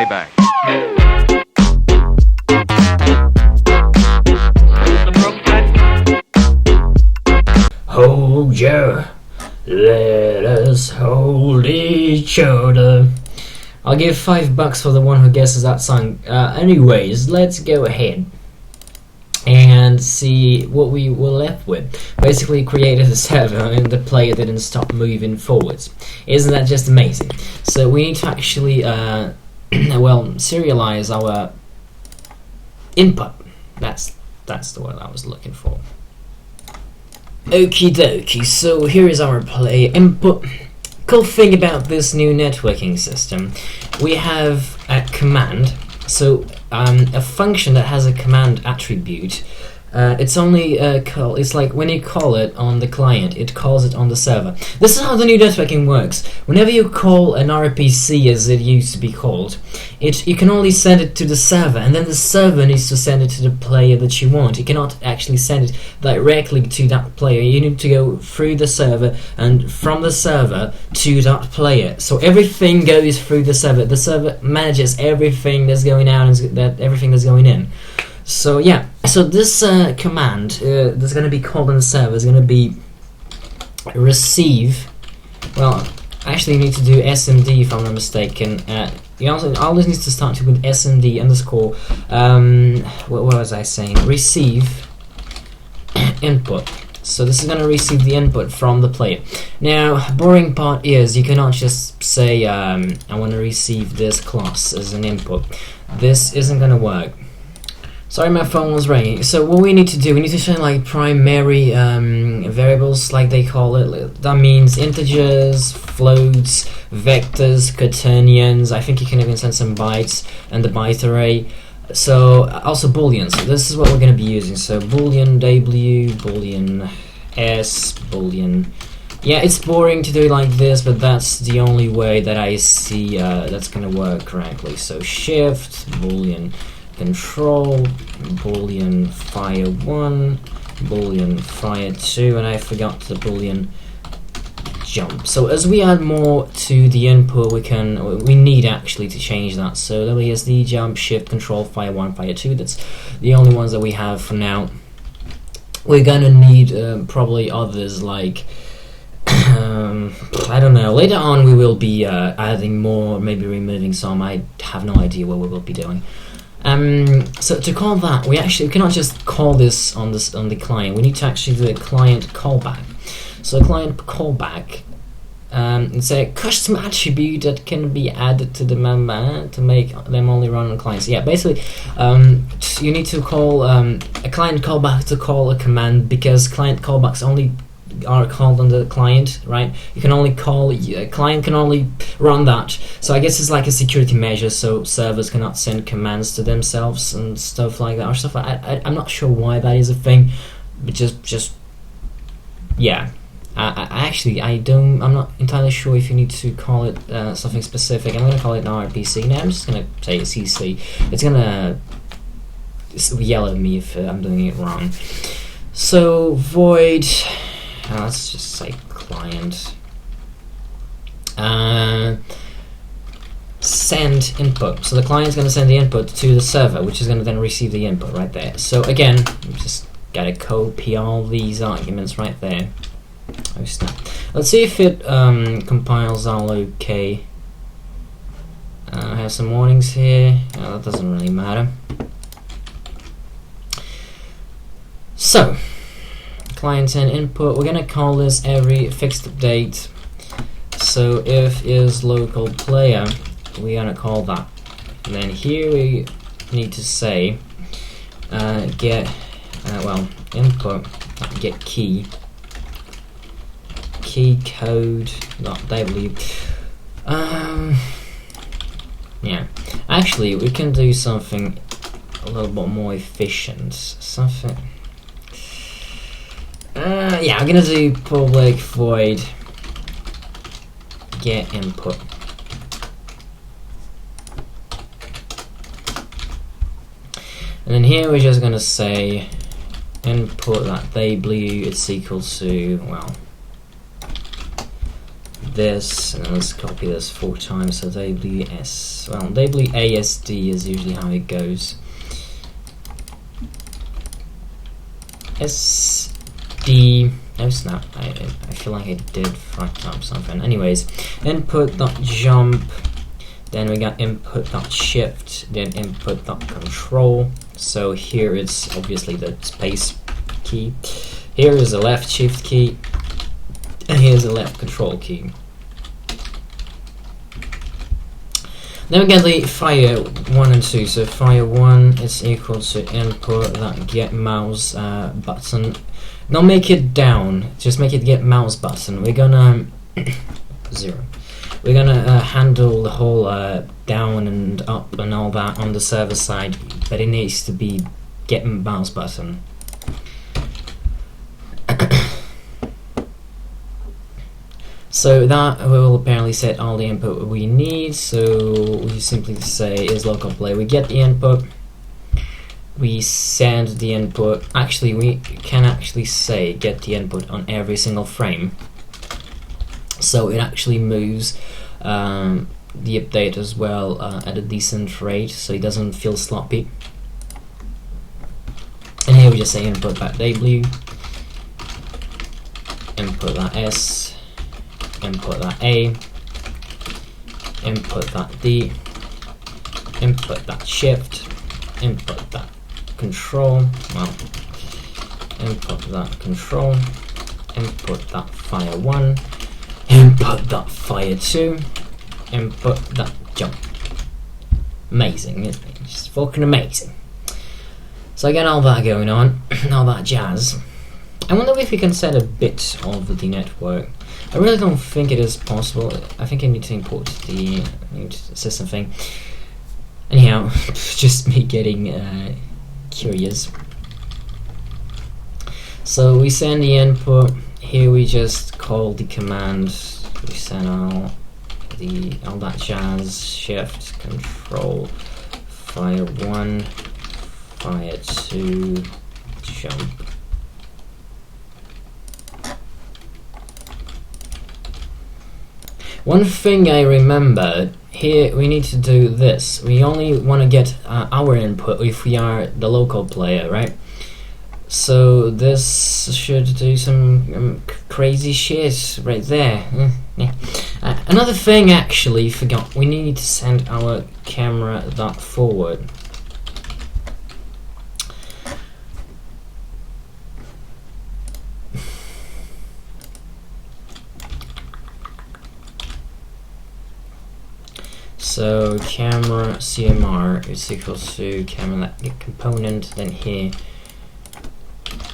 back. Hold ya, let us hold each other. I'll give $5 for the one who guesses that song. Anyways, let's go ahead and see what we were left with. Basically created a server and the player didn't stop moving forwards. Isn't that just amazing? So we need to actually serialize our input. That's the word I was looking for. Okie dokie, so here is our player input. Cool thing about this new networking system, we have a command, so a function that has a command attribute. It's only it's like when you call it on the client, it calls it on the server. This is how the new networking works. Whenever you call an RPC, as it used to be called, you can only send it to the server, and then the server needs to send it to the player that you want. You cannot actually send it directly to that player. You need to go through the server and from the server to that player. So everything goes through the server. The server manages everything that's going out and everything that's going in. So yeah, so this command that's going to be called on the server is going to be receive. Well, actually you need to do SMD if I'm not mistaken. You also always needs to start with SMD underscore. What was I saying? Receive input. So this is going to receive the input from the player. Now, boring part is you cannot just say I want to receive this class as an input. This isn't going to work. Sorry, my phone was ringing. So what we need to do, we need to send like primary variables, like they call it. That means integers, floats, vectors, quaternions. I think you can even send some bytes and the byte array. So also booleans. So this is what we're going to be using. So boolean w, boolean s, boolean. Yeah, it's boring to do it like this, but that's the only way that I see that's going to work correctly. So shift, boolean control, boolean fire 1, boolean fire 2, and I forgot the boolean jump. So as we add more to the input, we need actually to change that. So WSD jump, shift, control, fire 1, fire 2. That's the only ones that we have for now. We're gonna need probably others like I don't know. Later on we will be adding more, maybe removing some. I have no idea what we will be doing. So to call that, we cannot just call this on the client. We need to actually do a client callback. So a client callback, it's a custom attribute that can be added to the member to make them only run on clients. Yeah, basically, you need to call a client callback to call a command, because client callbacks only are called on the client, right? You can only call a client can only run that. So I guess it's like a security measure, so servers cannot send commands to themselves and stuff like that, or stuff. I'm not sure why that is a thing, but just yeah. I'm not entirely sure if you need to call it something specific. I'm gonna call it an RPC now. I'm just gonna say CC. It's gonna yell at me if I'm doing it wrong. So void. Let's just say client. Send input. So the client's going to send the input to the server, which is going to then receive the input right there. So again, we just got to copy all these arguments right there. Oh snap! Let's see if it compiles all okay. I have some warnings here. That doesn't really matter. So. Client and input, we're gonna call this every fixed date. So if is local player, we're gonna call that. And then here we need to say get input get key code .w. Yeah, actually we can do something a little bit more efficient. Something. Yeah, I'm gonna do public void get input. And then here we're just gonna say input that they blue is equal to, well, this, and let's copy this 4 times. So WS, well, WASD is usually how it goes. SD, oh snap, I feel like I did fuck up something. Anyways, input.jump, then we got input.shift, then input.control. So here it's obviously the space key. Here is the left shift key, and here's the left control key. Then we get the fire 1 and 2. So fire 1 is equal to input that get mouse button. Don't make it down, just make it get mouse button. We're gonna 0. We're gonna handle the whole down and up and all that on the server side, but it needs to be get mouse button. So that will apparently set all the input we need. So we simply say is local play. We get the input, we send the input. Actually, we can actually say get the input on every single frame. So it actually moves the update as well at a decent rate, so it doesn't feel sloppy. And here we just say input.w, input.s, input.a, input.d, input.shift, input.control, well, input.control, input.fire1, input.fire2, input.jump. Amazing, isn't it? Just fucking amazing. So I got all that going on, all that jazz. I wonder if we can set a bit of the network. I really don't think it is possible. I think I need to import the system thing. Anyhow, just me getting curious. So we send the input. Here we just call the command. We send all that jazz. Shift, control, fire 1, fire 2, jump. One thing I remembered, here we need to do this. We only want to get our input if we are the local player, right? So this should do some crazy shit right there. Another thing, actually, forgot. We need to send our camera forward. So camera CMR is equal to camera component, then here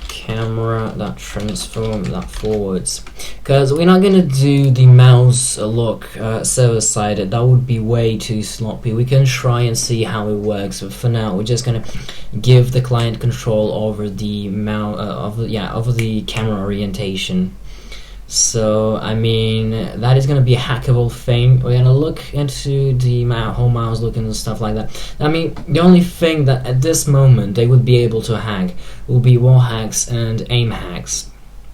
camera transform forwards, because we're not gonna do the mouse look server side. That would be way too sloppy. We can try and see how it works, but for now we're just gonna give the client control over the over the camera orientation. So I mean, that is going to be a hackable thing. We're going to look into the whole mouse looking and stuff like that. I mean, the only thing that at this moment they would be able to hack will be wall hacks and aim hacks.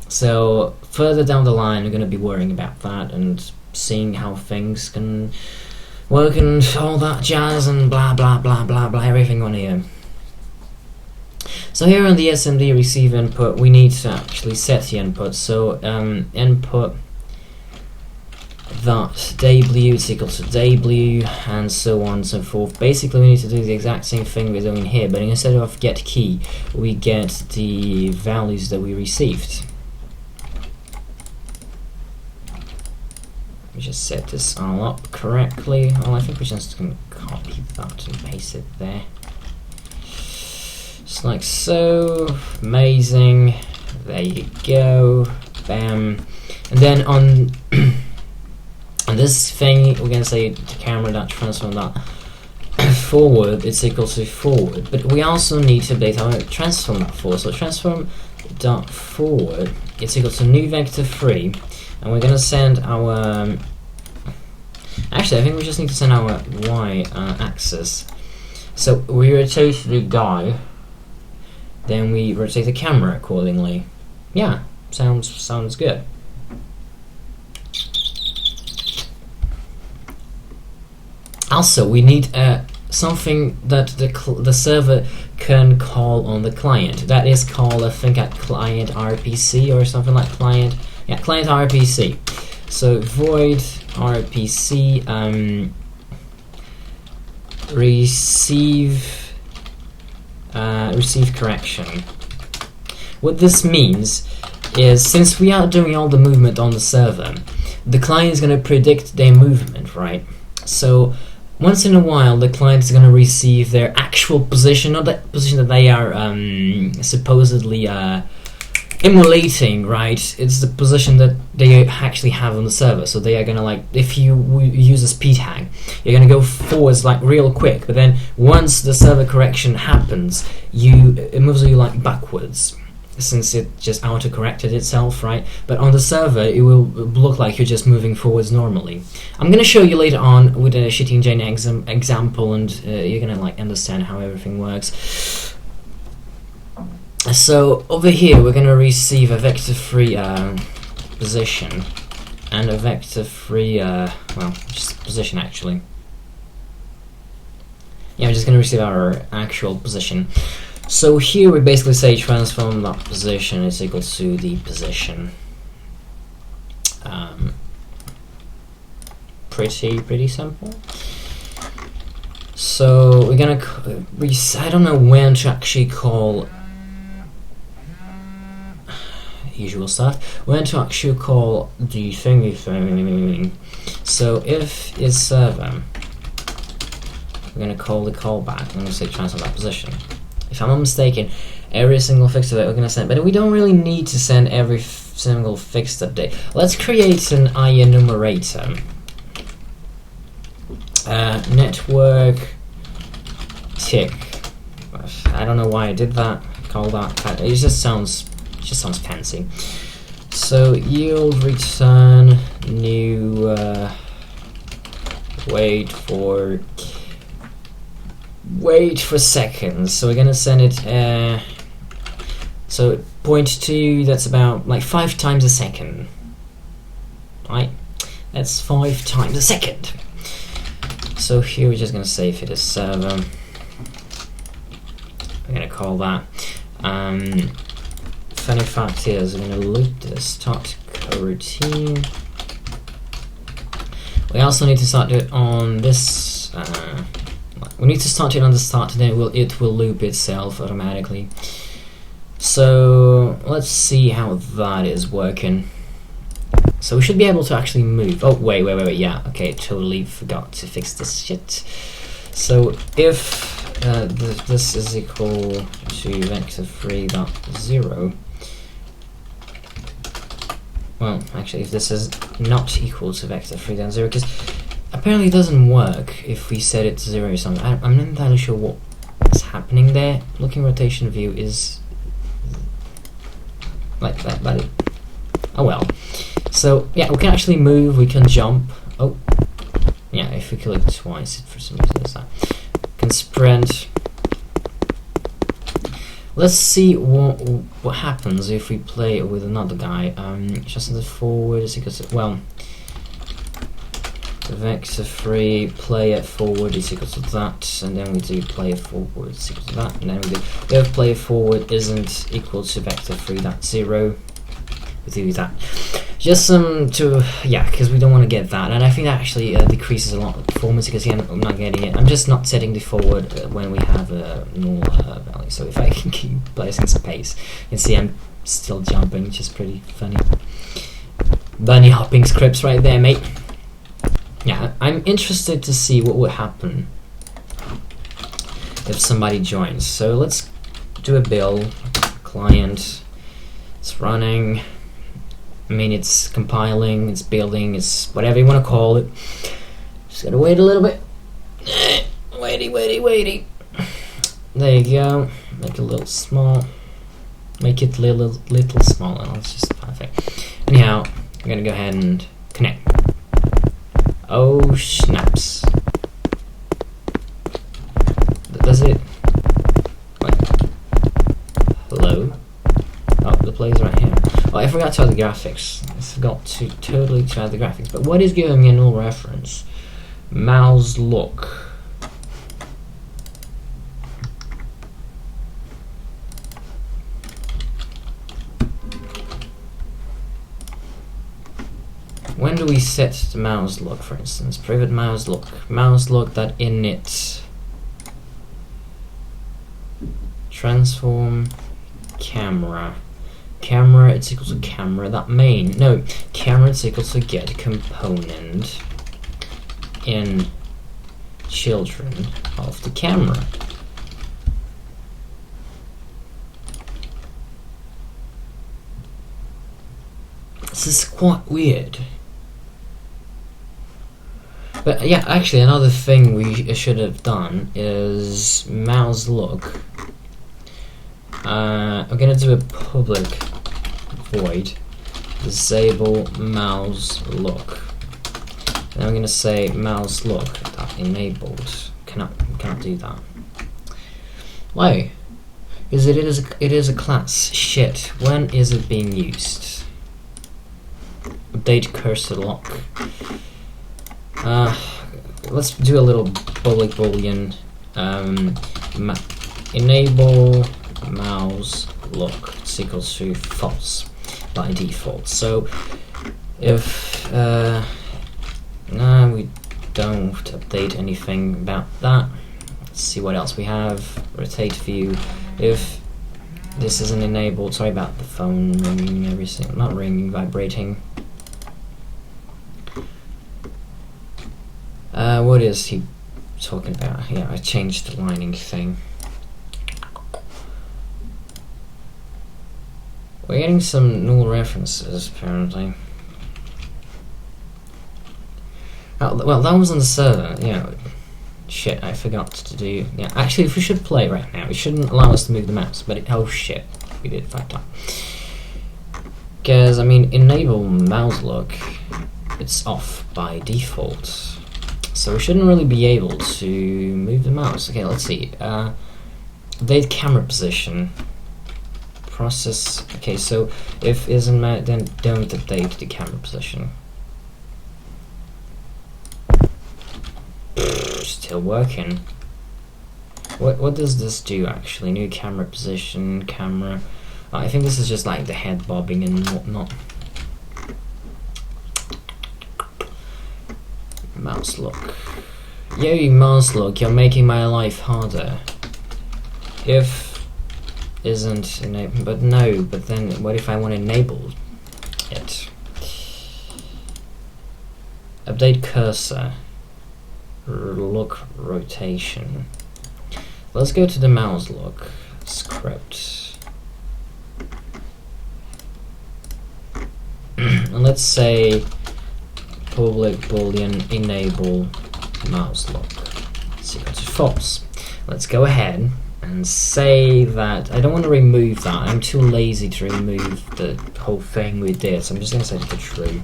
So further down the line, we're going to be worrying about that and seeing how things can work and all that jazz and blah blah blah blah blah, everything on here. So here on the SMD receive input, we need to actually set the input. So input that w is equal to w, and so on and so forth. Basically, we need to do the exact same thing we're doing here, but instead of get key, we get the values that we received. We just set this all up correctly. Well, I think we're just going to copy that and paste it there. Just like so. Amazing. There you go. Bam. And then on on this thing, we're going to say the camera transform forward is equal to forward. But we also need to update our transform forward. So transform forward is equal to new vector 3, and we're going to send our actually, I think we just need to send our y axis. So we rotate the guy, then we rotate the camera accordingly. Yeah, sounds good. Also, we need something that the server can call on the client. That is called, I think, a client RPC or something like client. Yeah, client RPC. So void RPC receive correction. What this means is, since we are doing all the movement on the server, the client is going to predict their movement, right? So once in a while, the client is going to receive their actual position, not that position that they are supposedly emulating, right? It's the position that they actually have on the server. So they are going to, like, if you use a speed hack, you're going to go forwards like real quick, but then once the server correction happens, it moves you like backwards, since it just auto-corrected itself, right? But on the server, it will look like you're just moving forwards normally. I'm going to show you later on with a shitty engine example, and you're going to like understand how everything works. So over here, we're going to receive a vector-free position and a vector-free, well, just position actually. Yeah, we're just going to receive our actual position. So here we basically say transform that position is equal to the position. Pretty simple. So we're gonna I don't know when to actually call usual stuff. When to actually call the thingy thing. So if it's server, we're gonna call the callback. I'm gonna say transform that position. If I'm not mistaken, every single fixed update we're going to send, but we don't really need to send every single fixed update. Let's create an enumerator. Network tick. I don't know why I did that. Call that. It just sounds fancy. So yield return new. Wait for seconds. So we're gonna send it. So 0.2. That's about like 5 times a second. Right. That's 5 times a second. So here we're just gonna say if it is server. We're gonna call that. Funny fact is, we're gonna loop this start coroutine. We also need to start it on this. We need to start it on the start, then it will loop itself automatically. So let's see how that is working. So we should be able to actually move. Oh wait, yeah, okay, totally forgot to fix this shit. So if this is equal to vector3.0, well, actually, if this is not equal to vector3.0, because apparently it doesn't work if we set it to 0 or something. I'm not entirely sure what's happening there. Looking rotation view is like that, but oh well. So yeah, we can actually move, we can jump. Oh, yeah, if we click twice, it for some reason does that. We can sprint. Let's see what happens if we play with another guy. Just in the forward is equal to, well, vector3 play it forward is equal to that, and then we do play it forward is equal to that, and then we do if play it forward isn't equal to vector3.0, we do that. Just because we don't want to get that, and I think that actually decreases a lot of performance, because again, I'm not getting it. I'm just not setting the forward when we have a null value. So if I can keep placing space, you can see I'm still jumping, which is pretty funny. Bunny hopping scripts right there, mate. Yeah, I'm interested to see what would happen if somebody joins. So let's do a build client. It's running. I mean, it's compiling, it's building, it's whatever you want to call it. Just gotta wait a little bit. Waity. There you go. Make it a little small. Make it little smaller. That's just perfect. Anyhow, I'm gonna go ahead and connect. Oh snaps! Does it? Wait. Hello. Oh, the play's right here. Oh, I forgot to add the graphics. I forgot to totally add the graphics. But what is giving me a null reference? mouse look. When do we set the mouse look, for instance? Private mouse look that init transform camera. Camera it's equal to camera that main. No, camera it's equal to get component in children of the camera. This is quite weird. But yeah, actually another thing we should have done is mouse look. I'm gonna do a public void disable mouse look. And I'm gonna say mouse look that enabled. Cannot do that. Why? Because it is a class. Shit. When is it being used? Update cursor lock. Let's do a little public boolean. Enable mouse look is equal to false by default. So if no, we don't update anything about that. Let's see what else we have. Rotate view. If this isn't enabled, sorry about the phone ringing, everything, not ringing, vibrating. What is he talking about? Yeah, I changed the lining thing. We're getting some null references, apparently. Oh, well, that was on the server, yeah. Shit, I forgot to do... Yeah, actually, if we should play right now, it shouldn't allow us to move the mouse, but oh shit, we did fucked up. Because, I mean, enable mouse look, it's off by default. So we shouldn't really be able to move the mouse. Okay, let's see. Update camera position. Process. Okay, so if isn't met, then don't update the camera position. Still working. What does this do actually? New camera position, camera. Oh, I think this is just like the head bobbing and whatnot. Mouse look. Yo, mouse look, you're making my life harder. If isn't enabled, but no, but then what if I want to enable it? Update cursor. Look rotation. Let's go to the mouse look script. And let's say public boolean enable mouse look is equal to false. Let's go ahead and say that I don't want to remove that. I'm too lazy to remove the whole thing we did, so I'm just going to set it to true.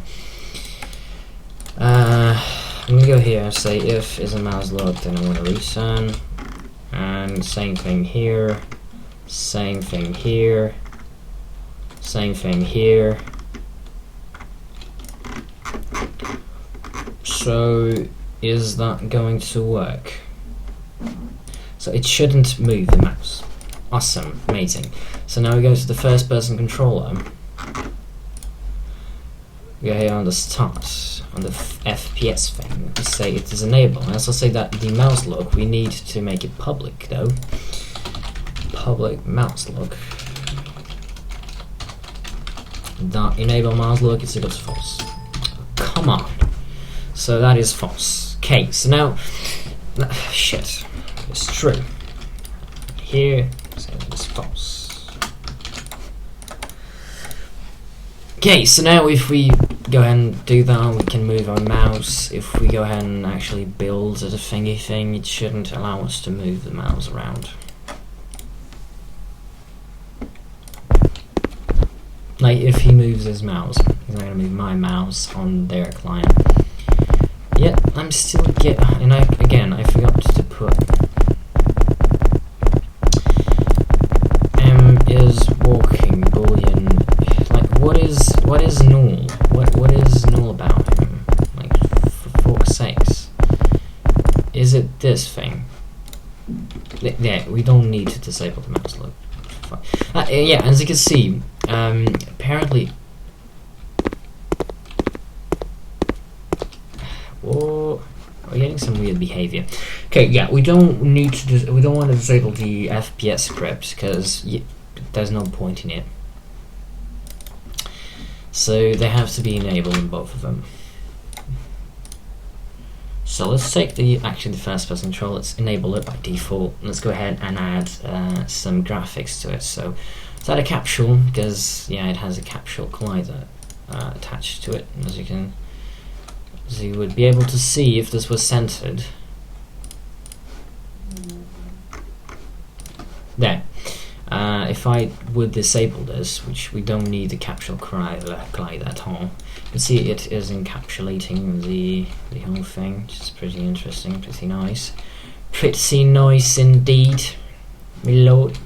I'm going to go here and say if is a mouse look, then I want to return. And same thing here, same thing here, same thing here. So is that going to work? So it shouldn't move the mouse. Awesome, amazing. So now we go to the first person controller. We go here on the start, on the FPS thing. We say it is enabled. I also say that the mouse look, we need to make it public though. Public mouse look. That enable mouse look is equal to false. Come on. So that is false. Okay, so now, shit, it's true. Here, so it's false. Okay, so now if we go ahead and do that, we can move our mouse. If we go ahead and actually build the thingy thing, it shouldn't allow us to move the mouse around. Like, if he moves his mouse, he's not gonna move my mouse on their client. Yet, I'm still and I forgot to put is walking boolean. Like, what is null? What is null about him? Like, for fork's sakes. Is it this thing? Yeah, we don't need to disable the mouse look. Yeah, as you can see, apparently. Whoa, we're getting some weird behavior. Okay, yeah, we don't need to. We don't want to disable the FPS script because there's no point in it. So they have to be enabled in both of them. So let's take the first person control, let's enable it by default. Let's go ahead and add some graphics to it. So let's add a capsule, because yeah, it has a capsule collider attached to it. As you would be able to see if this was centered. There. If I would disable this, which we don't need the capsule collider at all, you can see it is encapsulating the whole thing, which is pretty interesting, pretty nice. Pretty nice indeed, my lord.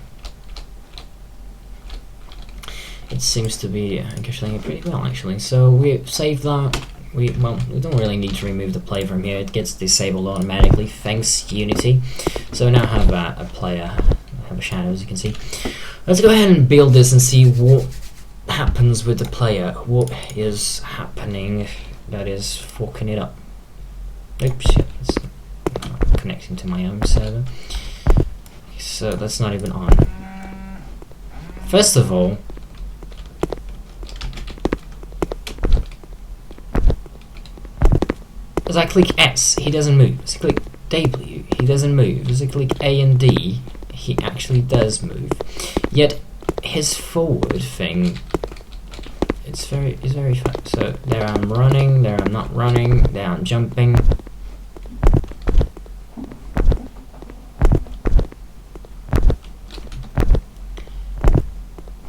It seems to be encapsulating it pretty well, actually. So we saved that. We don't really need to remove the player from here. It gets disabled automatically, thanks Unity. So we now have a player. Have a shadow, as you can see. Let's go ahead and build this and see what happens with the player. What is happening that is fucking it up? Oops, shit, it's connecting to my own server. So that's not even on. First of all, as I click S, he doesn't move. As I click W, he doesn't move. As I click A and D, he actually does move. Yet his forward thing, it's very fast. So there I'm running, there I'm not running, there I'm jumping.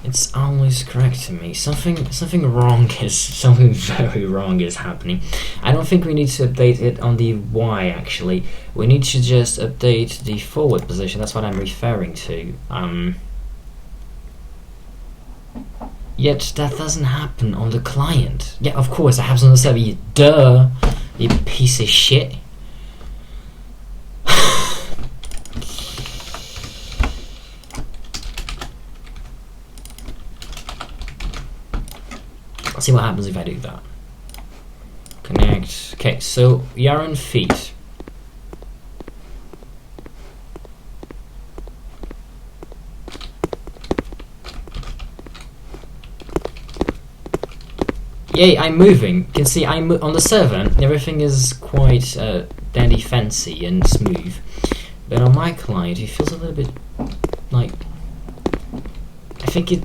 It's always correcting me. Something very wrong is happening. I don't think we need to update it on the Y actually. We need to just update the forward position. That's what I'm referring to. Yet that doesn't happen on the client. Yeah, of course it happens on the server. You duh, you piece of shit. Let's see what happens if I do that. Connect. Okay, so you're on feet. Yay, I'm moving. You can see I'm on the server. Everything is quite dandy fancy and smooth. But on my client, it feels a little bit like... I think it...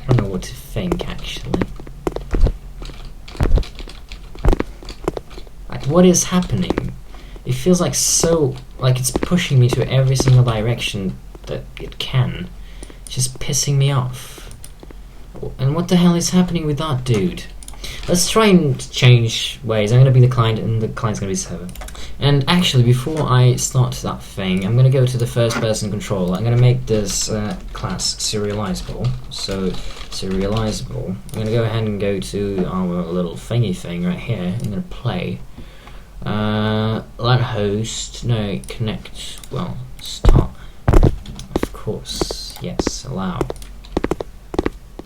I don't know what to think, actually. Like, what is happening? It feels like it's pushing me to every single direction that it can. It's just pissing me off. And what the hell is happening with that dude? Let's try and change ways. I'm going to be the client and the client's going to be the server. And actually, before I start that thing, I'm going to go to the first person controller. I'm going to make this class serializable. So, serializable. I'm going to go ahead and go to our little thingy thing right here. I'm going to play. Let host. No, connect. Well, start. Of course. Yes, allow.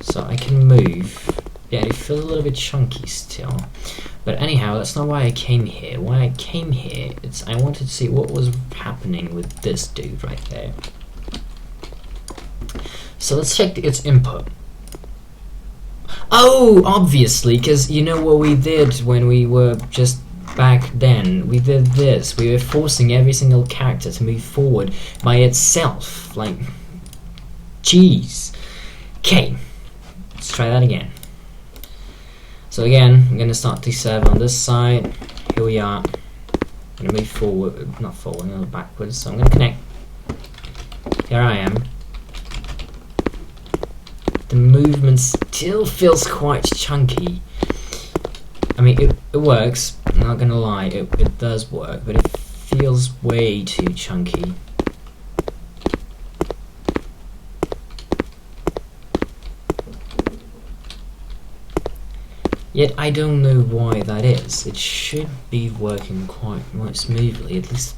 So I can move. Yeah, it feels a little bit chunky still. But anyhow, that's not why I came here. Why I came here is I wanted to see what was happening with this dude right there. So let's check its input. Oh, obviously, because you know what we did when we were just back then? We did this. We were forcing every single character to move forward by itself. Like, jeez. Okay. Let's try that again. So again, I'm going to start the server on this side. Here we are. I'm going to move forward, not forward, no, backwards. So I'm going to connect. Here I am. The movement still feels quite chunky. I mean, it works. I'm not going to lie, it does work, but it feels way too chunky. Yet I don't know why that is. It should be working quite smoothly, at least.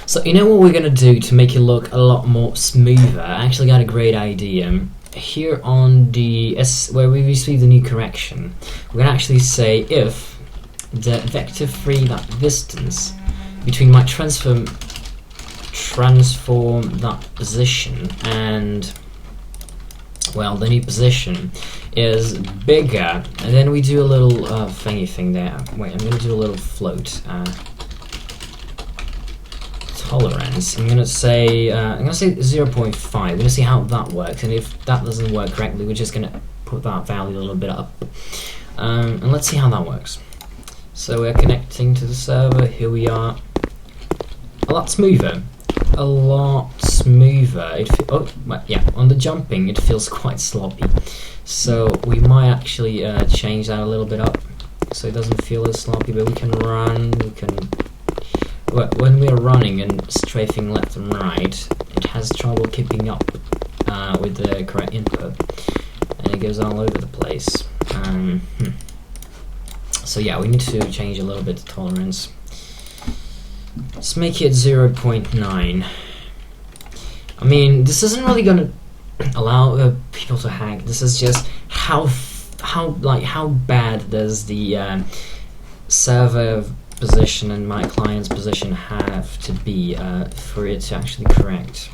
So you know what we're gonna do to make it look a lot more smoother? I actually got a great idea. Here on the where we receive the new correction, we're gonna actually say if the vector free distance between my transform that position and, well, the new position is bigger, and then we do a little thingy thing there. Wait, I'm gonna do a little float tolerance. I'm gonna say 0.5. We're gonna see how that works, and if that doesn't work correctly, we're just gonna put that value a little bit up, and let's see how that works. So we're connecting to the server. Here we are. A lot smoother. A lot smoother. Yeah, on the jumping it feels quite sloppy, so we might actually change that a little bit up so it doesn't feel as sloppy. But we can run, when we're running and strafing left and right, it has trouble keeping up with the correct input, and it goes all over the place. So yeah, we need to change a little bit the tolerance. Let's make it 0.9. I mean, this isn't really gonna allow people to hack. This is just how bad does the server position and my client's position have to be for it to actually correct.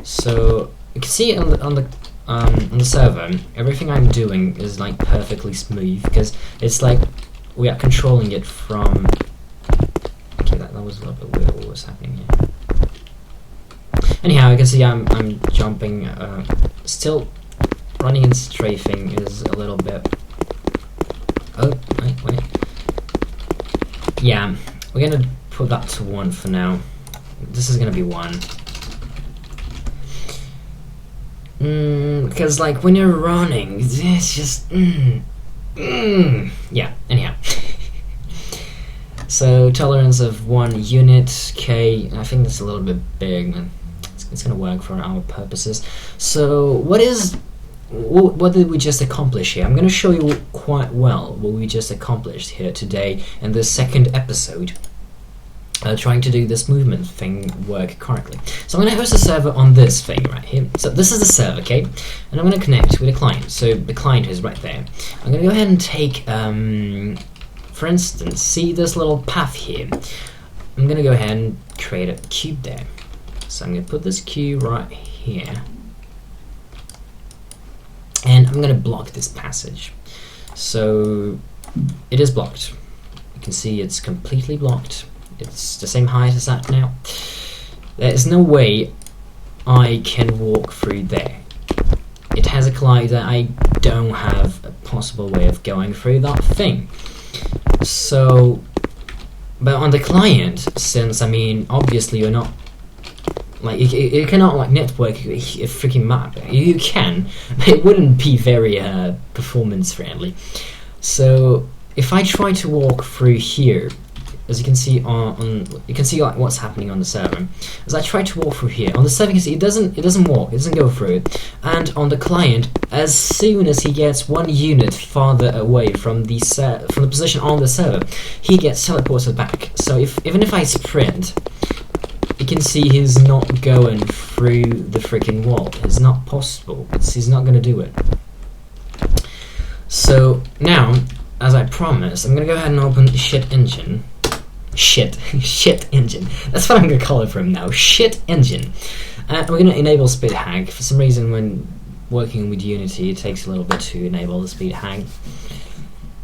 So you can see on the server, everything I'm doing is like perfectly smooth, because it's like we are controlling it from. Okay, that was a little bit weird. What was happening here? Anyhow, you can see I'm jumping. Still, running and strafing is a little bit. Oh, wait. Yeah, we're gonna put that to 1 for now. This is gonna be 1. Because like when you're running, it's just yeah. Anyhow. So tolerance of 1 unit, K. I think that's a little bit big, man. It's gonna work for our purposes. So what did we just accomplish here? I'm gonna show you quite well what we just accomplished here today in the second episode, trying to do this movement thing work correctly. So I'm gonna host a server on this thing right here. So this is the server, okay? And I'm gonna connect with a client. So the client is right there. I'm gonna go ahead and take for instance, see this little path here? I'm gonna go ahead and create a cube there. So I'm gonna put this cube right here, and I'm gonna block this passage. So it is blocked. You can see it's completely blocked. It's the same height as that now. There's no way I can walk through there. It has a collider. I don't have a possible way of going through that thing. So, but on the client, since I mean, obviously you're not like you cannot like network a freaking map. You can, but it wouldn't be very performance friendly. So if I try to walk through here, as you can see you can see like what's happening on the server. As I try to walk through here on the server, you can see it doesn't walk, it doesn't go through it. And on the client, as soon as he gets 1 unit farther away from the position on the server, he gets teleported back. So even if I sprint, you can see he's not going through the freaking wall. It's not possible. He's not going to do it. So now, as I promised, I'm going to go ahead and open shit engine. Shit engine. That's what I'm going to call it from now. Shit engine. We're going to enable speed hack. For some reason, when working with Unity, it takes a little bit to enable the speed hack.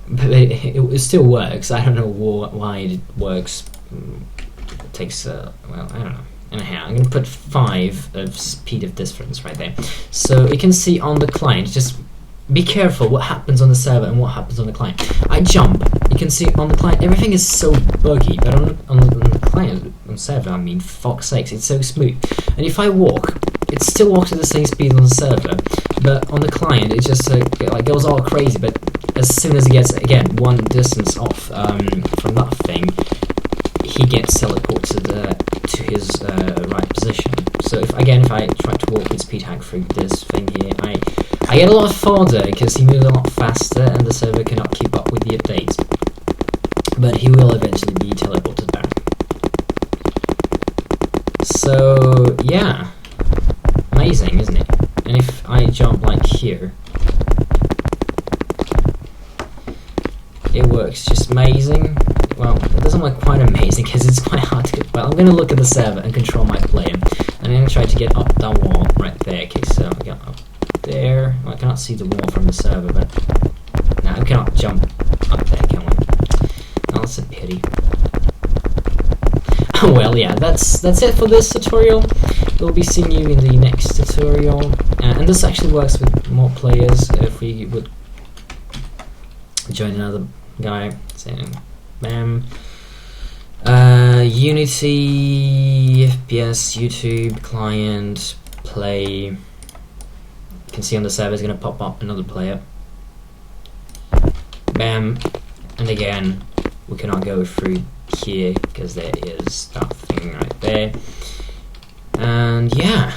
But it still works. I don't know why it works. It takes, well, I don't know. Anyhow, I'm going to put 5 of speed of difference right there. So you can see on the client, just be careful what happens on the server and what happens on the client. I jump, you can see on the client, everything is so buggy, but on the client, on the server, I mean, fuck's sakes, it's so smooth. And if I walk, it still walks at the same speed on the server, but on the client, it just like goes all crazy, but as soon as it gets, again, 1 distance off from that thing, he gets teleported to his right position. So if I try to walk with speed hack through this thing here, I get a lot further because he moves a lot faster and the server cannot keep up with the updates. But he will eventually be teleported back. So yeah, amazing, isn't it? And if I jump like here, it works just amazing. Well, it doesn't look quite amazing because it's quite hard to get. Well, I'm going to look at the server and control my player. And I'm going to try to get up that wall right there. Okay, so I got up there. Well, I cannot see the wall from the server, but no, I cannot jump up there, can we? Oh, that's a pity. Well, yeah, that's it for this tutorial. We'll be seeing you in the next tutorial. And this actually works with more players if we would join another guy. So, bam. Unity, FPS, YouTube, client, play. You can see on the server is going to pop up another player. Bam. And again, we cannot go through here because there is that thing right there. And yeah,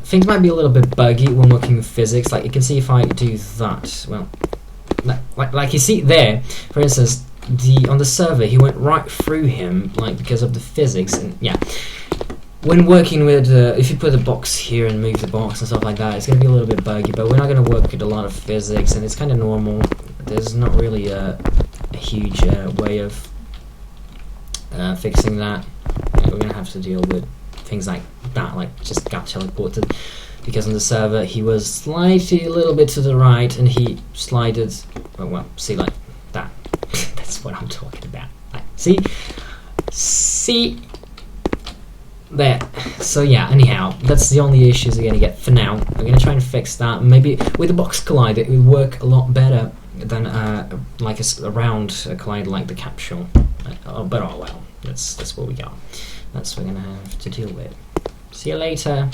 things might be a little bit buggy when working with physics. Like you can see if I do that, well, like you see there, for instance, on the server he went right through him, like because of the physics. And yeah, when working with if you put a box here and move the box and stuff like that, it's going to be a little bit buggy. But we're not going to work with a lot of physics, and it's kind of normal. There's not really a huge way of fixing that. We're going to have to deal with things like that, like just got teleported because on the server he was slightly a little bit to the right and he slided. Well, see, like that. That's what I'm talking about. Like, see there. So yeah, anyhow, that's the only issues we're gonna get for now. I'm gonna try and fix that. Maybe with the box collider it would work a lot better than like a round collider like the capsule. But oh well, that's what we got. That's what we're gonna have to deal with. See you later.